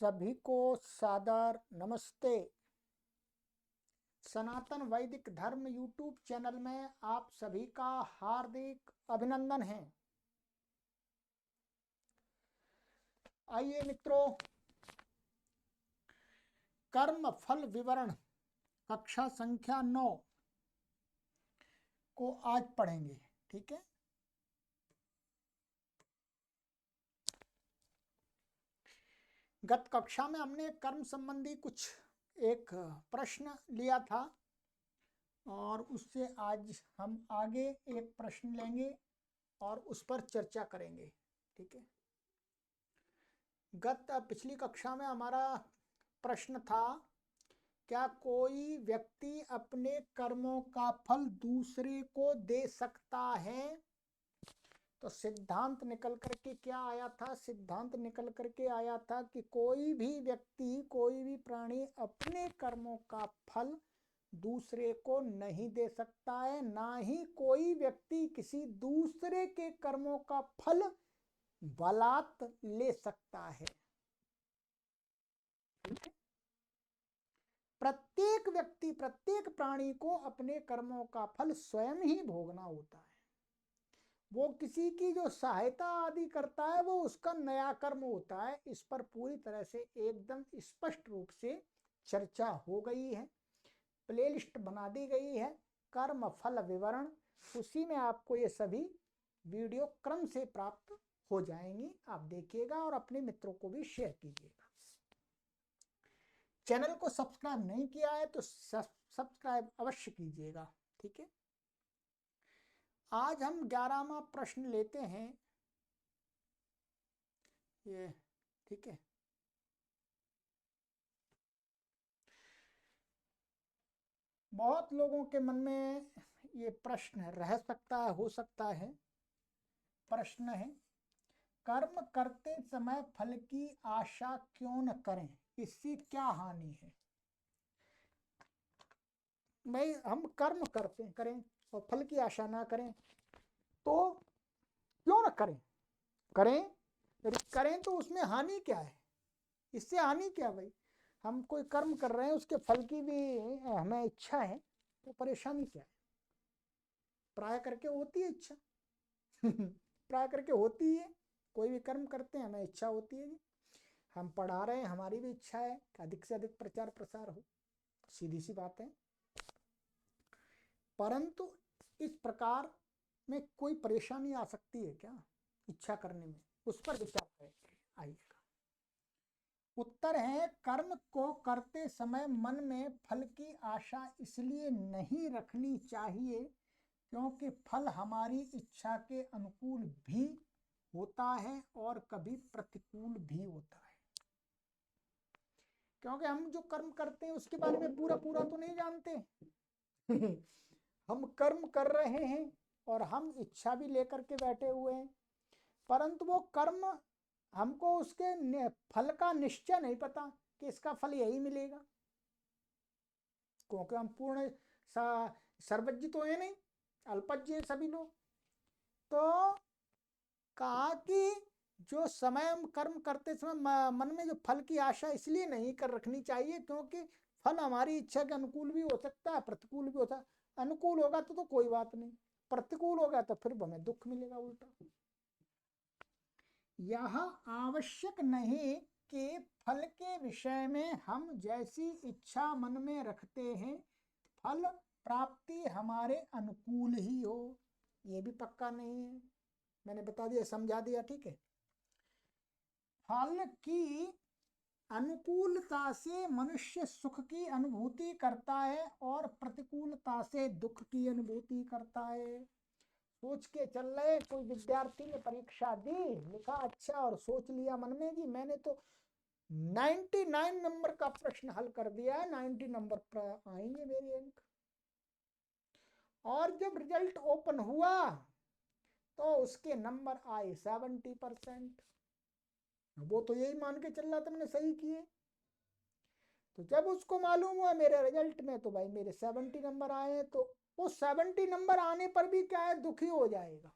सभी को सादर नमस्ते। सनातन वैदिक धर्म यूट्यूब चैनल में आप सभी का हार्दिक अभिनंदन है। आइए मित्रों, कर्म फल विवरण कक्षा संख्या 9 को आज पढ़ेंगे। ठीक है, गत कक्षा में हमने कर्म संबंधी कुछ एक प्रश्न लिया था और उससे आज हम आगे एक प्रश्न लेंगे और उस पर चर्चा करेंगे। ठीक है, पिछली कक्षा में हमारा प्रश्न था, क्या कोई व्यक्ति अपने कर्मों का फल दूसरे को दे सकता है? तो सिद्धांत निकल करके क्या आया था? सिद्धांत निकल करके आया था कि कोई भी व्यक्ति, कोई भी प्राणी अपने कर्मों का फल दूसरे को नहीं दे सकता है, ना ही कोई व्यक्ति किसी दूसरे के कर्मों का फल बलात् ले सकता है। प्रत्येक व्यक्ति, प्रत्येक प्राणी को अपने कर्मों का फल स्वयं ही भोगना होता है। वो किसी की जो सहायता आदि करता है वो उसका नया कर्म होता है। इस पर पूरी तरह से एकदम स्पष्ट रूप से चर्चा हो गई है, प्लेलिस्ट बना दी गई है, कर्म फल विवरण। उसी में आपको ये सभी वीडियो क्रम से प्राप्त हो जाएंगी। आप देखिएगा और अपने मित्रों को भी शेयर कीजिएगा। चैनल को सब्सक्राइब नहीं किया है तो सब्सक्राइब अवश्य कीजिएगा। ठीक है, आज हम 11वां प्रश्न लेते हैं ये। ठीक है, बहुत लोगों के मन में ये प्रश्न रह सकता है, हो सकता है। प्रश्न है, कर्म करते समय फल की आशा क्यों न करें, इससे क्या हानि है? भाई, हम कर्म करते करें और फल की आशा ना करें तो क्यों न करें? करें, यदि करें तो उसमें हानि क्या है? इससे हानि क्या? भाई, हम कोई कर्म कर रहे हैं, उसके फल की भी हमें इच्छा है, तो परेशानी क्या है? प्राय करके होती है इच्छा प्राय करके होती है। कोई भी कर्म करते हैं हमें इच्छा होती है। हम पढ़ा रहे हैं, हमारी भी इच्छा है कि अधिक से अधिक प्रचार प्रसार हो, सीधी सी बात है। परंतु इस प्रकार में कोई परेशानी आ सकती है क्या इच्छा करने में? उस पर विचार करेंगे। आइएगा, उत्तर है, कर्म को करते समय मन में फल की आशा इसलिए नहीं रखनी चाहिए क्योंकि फल हमारी इच्छा के अनुकूल भी होता है और कभी प्रतिकूल भी होता है। क्योंकि हम जो कर्म करते हैं उसके बारे में पूरा पूरा तो नहीं जानते हम कर्म कर रहे हैं और हम इच्छा भी लेकर के बैठे हुए हैं, परंतु वो कर्म हमको उसके फल का निश्चय नहीं पता कि इसका फल यही मिलेगा, क्योंकि हम पूर्ण सर्वज्ञ तो है नहीं, अल्पज्ञ है सभी लोग। तो कहा कि जो समय हम कर्म करते समय मन में जो फल की आशा इसलिए नहीं कर रखनी चाहिए क्योंकि फल हमारी इच्छा के अनुकूल भी हो सकता है, प्रतिकूल भी होता है। अनुकूल होगा तो कोई बात नहीं, प्रतिकूल होगा तो फिर हमें दुख मिलेगा उल्टा। यह आवश्यक नहीं कि फल के विषय में हम जैसी इच्छा मन में रखते हैं फल प्राप्ति हमारे अनुकूल ही हो, ये भी पक्का नहीं है। मैंने बता दिया, समझा दिया। ठीक है, फल की अनुकूलता से मनुष्य सुख की अनुभूति करता है और प्रतिकूलता से दुख की अनुभूति करता है। सोच के चल रहे, कोई विद्यार्थी ने परीक्षा दी, लिखा अच्छा और सोच लिया मन में कि मैंने तो 99 नंबर का प्रश्न हल कर दिया है, 90 नंबर पर आएंगे मेरे अंक। और जब रिजल्ट ओपन हुआ तो उसके नंबर आए 70%। वो तो यही मान के चल रहा था मैंने सही किए। तो जब उसको मालूम हुआ मेरे रिजल्ट में तो भाई मेरे 70 नंबर आए हैं, तो वो 70 नंबर आने पर भी क्या है, दुखी हो जाएगा,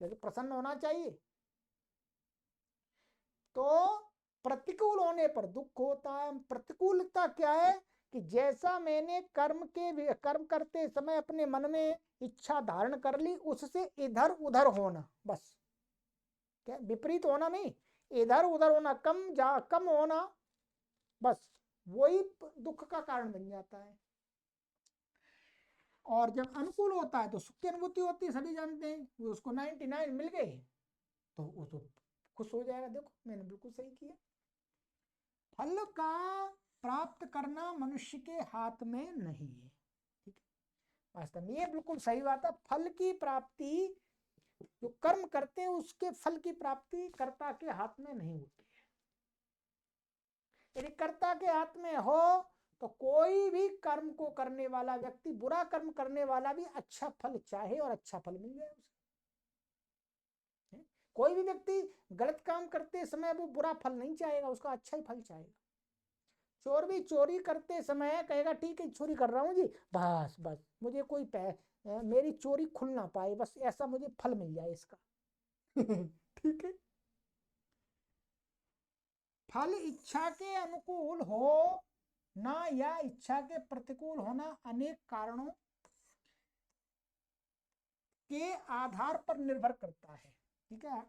लेकिन प्रसन्न होना चाहिए। तो प्रतिकूल होने पर दुख होता है। प्रतिकूलता क्या है कि जैसा मैंने कर्म करते समय अपने मन में इच्छा धारण कर ली, उससे इधर उधर होना, बस क्या विपरीत होना नहीं, इधर उधर होना, कम होना, बस वही दुख का कारण बन जाता है। और जब अनुकूल होता है तो सुख की अनुभूति होती है, सभी जानते हैं। उसको 99 मिल गए तो वो तो खुश हो जाएगा, देखो मैंने बिल्कुल सही किया। फल का प्राप्त करना मनुष्य के हाथ में नहीं है, ठीक है, वास्तव में ये बिल्कुल सही बात है। फल की प्राप्ति, जो कर्म करते हैं उसके फल की प्राप्ति कर्ता के हाथ में नहीं होती है। यदि कर्ता के हाथ में हो तो कोई भी कर्म को करने वाला व्यक्ति, बुरा कर्म करने वाला भी अच्छा फल चाहे और अच्छा फल मिल जाए उसे। कोई भी व्यक्ति गलत काम करते समय वो बुरा फल नहीं चाहेगा, उसका अच्छा ही फल चाहेगा। चोर भी चोरी करते समय कहेगा ठीक है चोरी कर रहा हूँ जी, बस बस मुझे कोई मेरी चोरी खुल ना पाए, बस ऐसा मुझे फल मिल जाए इसका। ठीक है। फल इच्छा के अनुकूल हो ना या इच्छा के प्रतिकूल होना अनेक कारणों के आधार पर निर्भर करता है, ठीक है।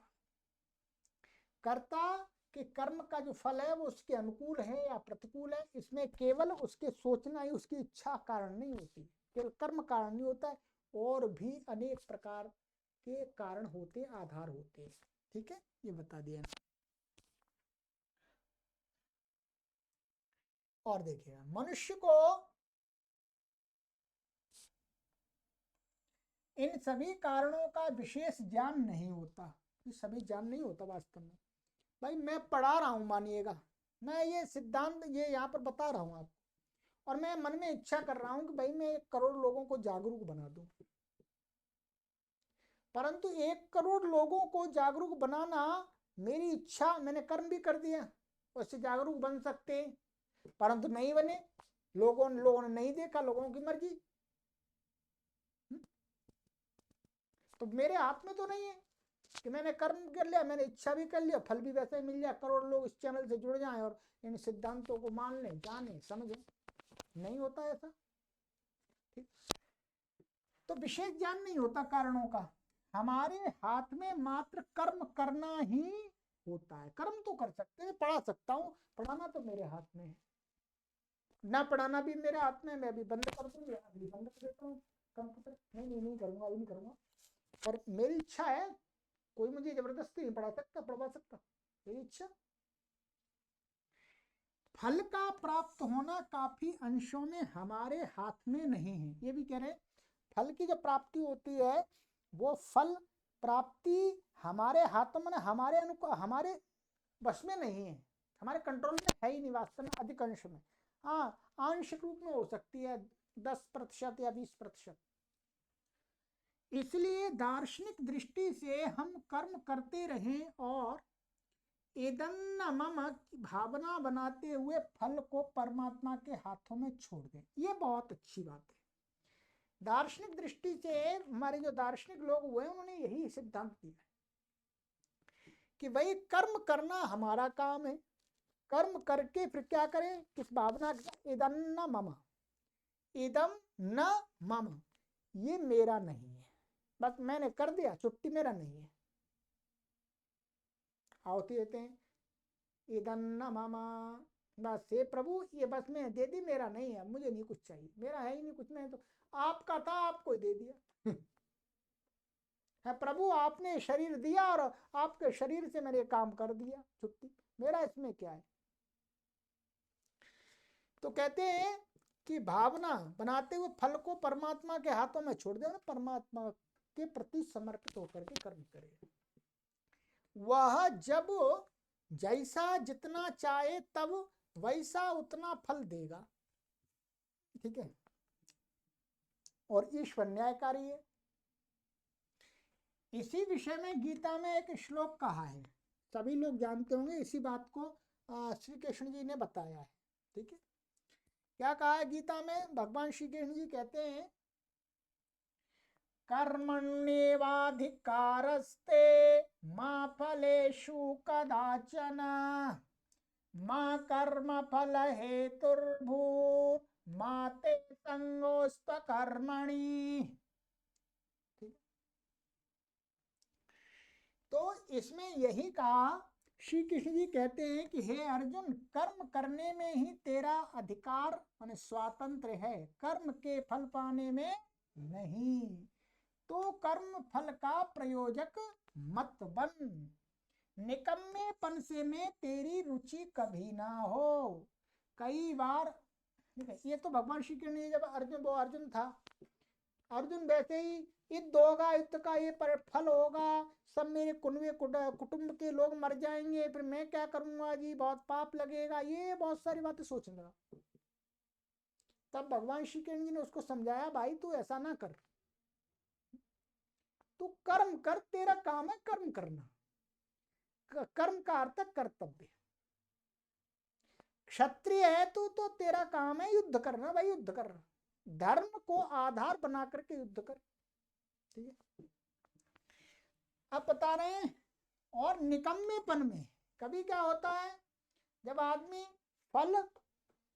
कर्ता के कर्म का जो फल है वो उसके अनुकूल है या प्रतिकूल है, इसमें केवल उसके सोचना ही उसकी इच्छा कारण नहीं होती, केवल कर्म कारण नहीं होता है, और भी अनेक प्रकार के कारण होते, आधार होते हैं, ठीक है, ये बता दिया। और देखिएगा, मनुष्य को इन सभी कारणों का विशेष ज्ञान नहीं होता, ये सभी ज्ञान नहीं होता वास्तव में। भाई मैं पढ़ा रहा हूँ, मानिएगा मैं ये सिद्धांत ये यहाँ पर बता रहा हूँ आपको, और मैं मन में इच्छा कर रहा हूँ कि भाई मैं 1 करोड़ लोगों को जागरूक बना दूं, परंतु 1 करोड़ लोगों को जागरूक बनाना मेरी इच्छा, मैंने कर्म भी कर दिया, उससे जागरूक बन सकते, परंतु नहीं बने, लोगों ने नहीं देखा, लोगों की मर्जी। तो मेरे हाथ में तो नहीं है कि मैंने कर्म कर लिया, मैंने इच्छा भी कर लिया, फल भी वैसे ही मिल जाए, करोड़ लोग इस चैनल से जुड़ जाएं और इन सिद्धांतों को मान लें, जाने समझें, नहीं होता ऐसा, ठीक। तो विशेष ज्ञान नहीं होता कारणों का, हमारे हाथ में मात्र कर्म करना ही होता है। कर्म तो कर सकते हैं, पढ़ा सकता हूँ, पढ़ाना तो मेरे हाथ में है, ना पढ़ाना भी मेरे हाथ में, मैं अभी बंद कर दूंगी, अभी बंद कर देता हूँ कंप्यूटर, नहीं करूंगा, अभी नहीं करूंगा, पर मेरी इच्छा है, कोई मुझे जबरदस्ती नहीं पढ़ा सकता, पढ़वा सकता, मेरी इच्छा। फल का प्राप्त होना काफी अंशों में हमारे हाथ में नहीं है, ये भी कह रहे हैं। फल की जो प्राप्ति होती है वो फल प्राप्ति हमारे हाथों में, हमारे बस में नहीं है, हमारे कंट्रोल में है ही नहीं वास्तव में, अधिकांश में। हाँ, आंशिक रूप में हो सकती है, 10% या 20%। इसलिए दार्शनिक दृष्टि से हम कर्म करते रहें और एदन्न मम की भावना बनाते हुए फल को परमात्मा के हाथों में छोड़ दें, ये बहुत अच्छी बात है। दार्शनिक दृष्टि से हमारे जो दार्शनिक लोग हुए उन्होंने यही सिद्धांत दिया कि भाई कर्म करना हमारा काम है, कर्म करके फिर क्या करें, किस भावना, इदम न मम, इदम न मम, ये मेरा नहीं है, बस मैंने कर दिया, छुट्टी, मेरा नहीं है। आहुति देते हैं, इदम न मम, बस ये प्रभु ये बस मैं दे दी, मेरा नहीं है, मुझे नहीं कुछ चाहिए, मेरा है ही नहीं कुछ, मैं तो आपका था, आपको दे दिया। है प्रभु, आपने शरीर दिया और आपके शरीर से मैंने काम कर दिया, छुट्टी, मेरा इसमें क्या है। तो कहते हैं कि भावना बनाते हुए फल को परमात्मा के हाथों में छोड़ दे, परमात्मा के प्रति समर्पित होकर के कर्म करे, वह जब जैसा जितना चाहे तब वैसा उतना फल देगा, ठीक है, और ईश्वर न्यायकारी है। इसी विषय में गीता में एक श्लोक कहा है, सभी लोग जानते होंगे, इसी बात को श्री कृष्ण जी ने बताया है, ठीक है। क्या कहा है गीता में, भगवान श्री कृष्ण जी कहते हैं, कर्मण्येवाधिकारस्ते मा फलेषु कदाचन माँ कर्म फल हेतुर्भूत माते संगोस्त कर्मणि। तो इसमें यही कहा, श्री कृष्ण जी कहते हैं कि हे अर्जुन, कर्म करने में ही तेरा अधिकार माने स्वातंत्र है, कर्म के फल पाने में नहीं। तो कर्म फल का प्रयोजक मत बन, निकम्मेपन से में तेरी रुचि कभी ना हो। कई बार ये तो भगवान श्री कृष्ण ने जब अर्जुन था, अर्जुन वैसे ही युद्ध होगा, युद्ध का ये फल होगा, सब मेरे कुटुंब के लोग मर जाएंगे, फिर मैं क्या करूंगा जी, बहुत पाप लगेगा, ये बहुत सारी बातें सोचने लगा। तब भगवान श्री कृष्ण जी ने उसको समझाया, भाई तू ऐसा ना कर, तू कर्म कर, तेरा काम है कर्म करना। कर्म का अर्थ कर्तव्य। क्षत्रिय है तू तो तेरा काम है युद्ध करना, भाई युद्ध करना, धर्म को आधार बना करके युद्ध कर। ठीक है, अब बता रहे हैं। और निकम्मेपन में कभी क्या होता है, जब आदमी फल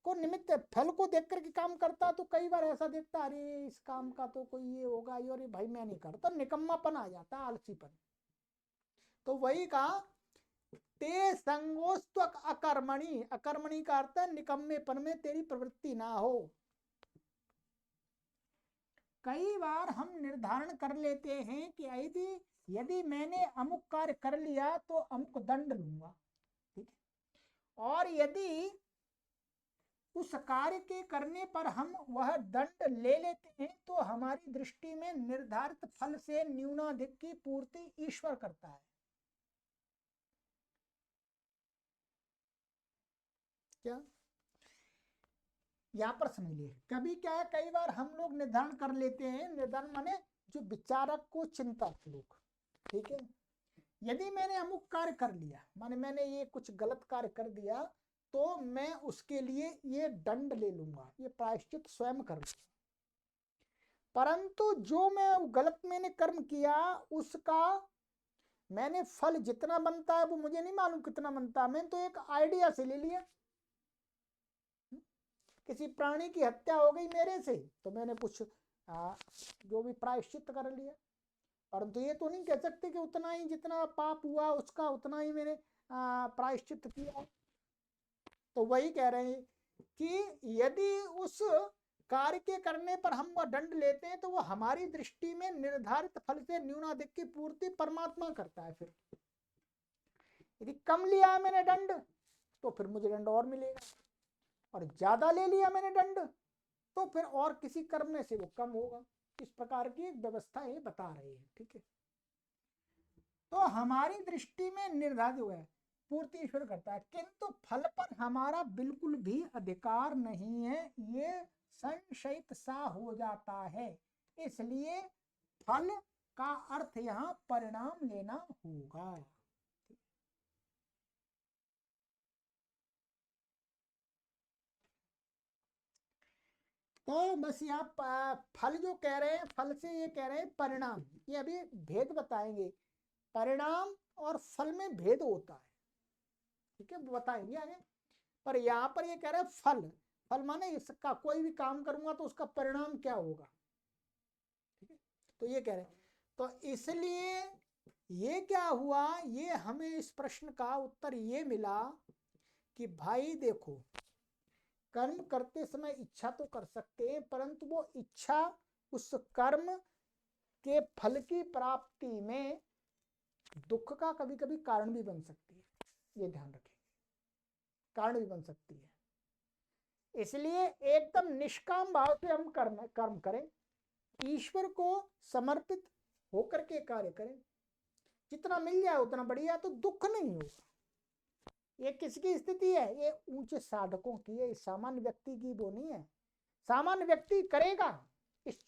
को निमित्त फल को देख करके काम करता तो कई बार ऐसा देखता, अरे इस काम का तो कोई ये होगा, ये अरे भाई मैं नहीं करता, निकम्मापन आ जाता, आलसीपन। तो वही कहा, ते संगोस्त्व अकर्मणि, अकर्मणि का अर्थ है निकम्मेपन में तेरी प्रवृत्ति ना हो। कई बार हम निर्धारण कर लेते हैं कि यदि मैंने अमुक कार्य कर लिया तो अमुक दंड लूंगा, ठीक है, और यदि उस कार्य के करने पर हम वह दंड ले लेते हैं तो हमारी दृष्टि में निर्धारित फल से न्यूनाधिक की पूर्ति ईश्वर करता है। क्या यहाँ पर समझिए, कभी क्या है, कई बार हम लोग निर्धारण कर लेते हैं, निर्धारण माने जो विचारक को चिंतक लोग, ठीक है, यदि मैंने अमुक कार्य कर लिया, माने मैंने ये कुछ गलत कार्य कर दिया, तो मैं उसके लिए ये दंड ले लूंगा, ये प्रायश्चित स्वयं कर लूंगा। परंतु जो मैं गलत मैंने कर्म किया उसका मैंने फल जितना बनता है वो मुझे नहीं मालूम कितना बनता है, मैंने तो एक आइडिया से ले लिया। किसी प्राणी की हत्या हो गई मेरे से तो मैंने कुछ जो भी प्रायश्चित कर लिया, परंतु ये तो नहीं कह सकते कि उतना ही जितना पाप हुआ उसका उतना ही मैंने प्रायश्चित किया। तो वही कह रहे हैं कि यदि उस कार्य के करने पर हम वह दंड लेते हैं तो वो हमारी दृष्टि में निर्धारित फल से न्यूनाधिक की पूर्ति परमात्मा करता है। फिर यदि कम लिया है मैंने दंड तो फिर मुझे दंड और मिलेगा, और ज्यादा ले लिया मैंने दंड तो फिर और किसी कर्म में से वो कम होगा। इस प्रकार की एक व्यवस्था ये बता रही है। ठीक है, तो हमारी दृष्टि में निर्धारित हुआ है, पूर्ति ईश्वर करता है, किंतु फल पर हमारा बिल्कुल भी अधिकार नहीं है, ये संशयित सा हो जाता है। इसलिए फल का अर्थ यहाँ परिणाम लेना होगा। तो बस यहाँ फल जो कह रहे हैं, फल से ये कह रहे हैं परिणाम, ये अभी भेद बताएंगे, परिणाम और फल में भेद होता है। ठीक है, बताएंगे आगे। पर यहाँ पर ये कह रहे हैं फल, फल माने इसका कोई भी काम करूंगा तो उसका परिणाम क्या होगा। ठीक है, तो ये कह रहे हैं, तो इसलिए ये क्या हुआ, ये हमें इस प्रश्न का उत्तर ये मिला कि भाई देखो, कर्म करते समय इच्छा तो कर सकते हैं, परंतु वो इच्छा उस कर्म के फल की प्राप्ति में दुख का कभी कभी कारण भी बन सकती है, ये ध्यान रखें, कारण भी बन सकती है। इसलिए एकदम निष्काम भाव से हम कर्म करें, ईश्वर को समर्पित होकर के कार्य करें, जितना मिल जाए उतना बढ़िया, तो दुख नहीं होगा। ये किसकी स्थिति है, ये ऊंचे साधकों की है, सामान्य व्यक्ति की वो नहीं है। सामान्य व्यक्ति करेगा इस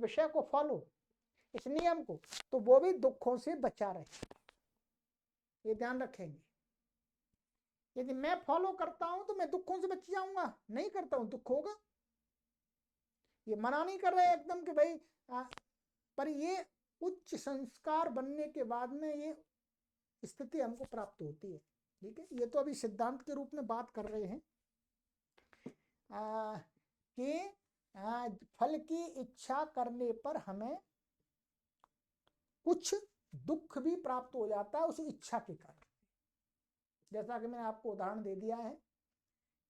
विषय को फॉलो, इस नियम को, तो वो भी दुखों से बचा रहे, ये ध्यान रखेंगे। यदि मैं फॉलो करता हूं तो मैं दुखों से बच जाऊंगा, नहीं करता हूं दुख होगा। ये मना नहीं कर रहे एकदम कि भाई पर ये उच्च संस्कार बनने के बाद में ये स्थिति हमको प्राप्त होती है। ठीक है, ये तो अभी सिद्धांत के रूप में बात कर रहे हैं कि फल की इच्छा करने पर हमें कुछ दुख भी प्राप्त हो जाता है उस इच्छा के कारण। जैसा कि मैंने आपको उदाहरण दे दिया है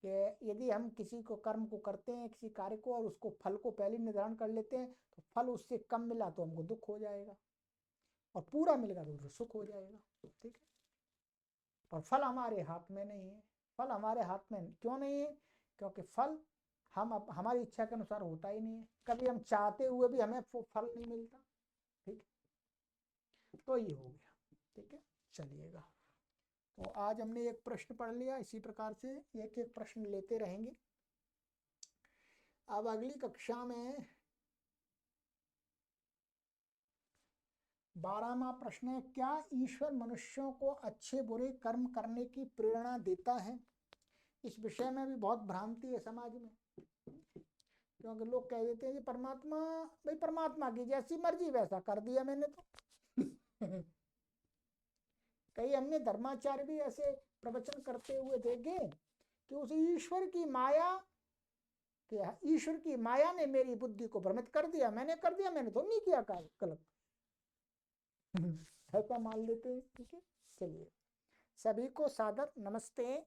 कि यदि हम किसी को कर्म को करते हैं, किसी कार्य को, और उसको फल को पहले निर्धारण कर लेते हैं, तो फल उससे कम मिला तो हमको दुख हो जाएगा, और पूरा मिलेगा तो सुख हो जाएगा। ठीक है, और फल हमारे हाथ में नहीं है। फल हमारे हाथ में क्यों नहीं है? क्योंकि फल हमारी इच्छा के अनुसार होता ही नहीं है, कभी हम चाहते हुए भी हमें फल नहीं मिलता। ठीक, तो ये हो गया। ठीक है, चलिएगा, तो आज हमने एक प्रश्न पढ़ लिया, इसी प्रकार से एक एक प्रश्न लेते रहेंगे। अब अगली कक्षा में 12वां प्रश्न है, क्या ईश्वर मनुष्यों को अच्छे बुरे कर्म करने की प्रेरणा देता है? इस विषय में भी बहुत भ्रांति है समाज में, क्योंकि लोग कह देते हैं कि परमात्मा, भाई परमात्मा की जैसी मर्जी वैसा कर दिया मैंने तो। कई हमने धर्माचार्य भी ऐसे प्रवचन करते हुए देखे कि उस ईश्वर की माया, कि ईश्वर की माया ने मेरी बुद्धि को भ्रमित कर दिया, मैंने कर दिया, मैंने तो नहीं किया गलत। ऐसा मान लेते हैं। ठीक है, चलिए, सभी को सादर नमस्ते।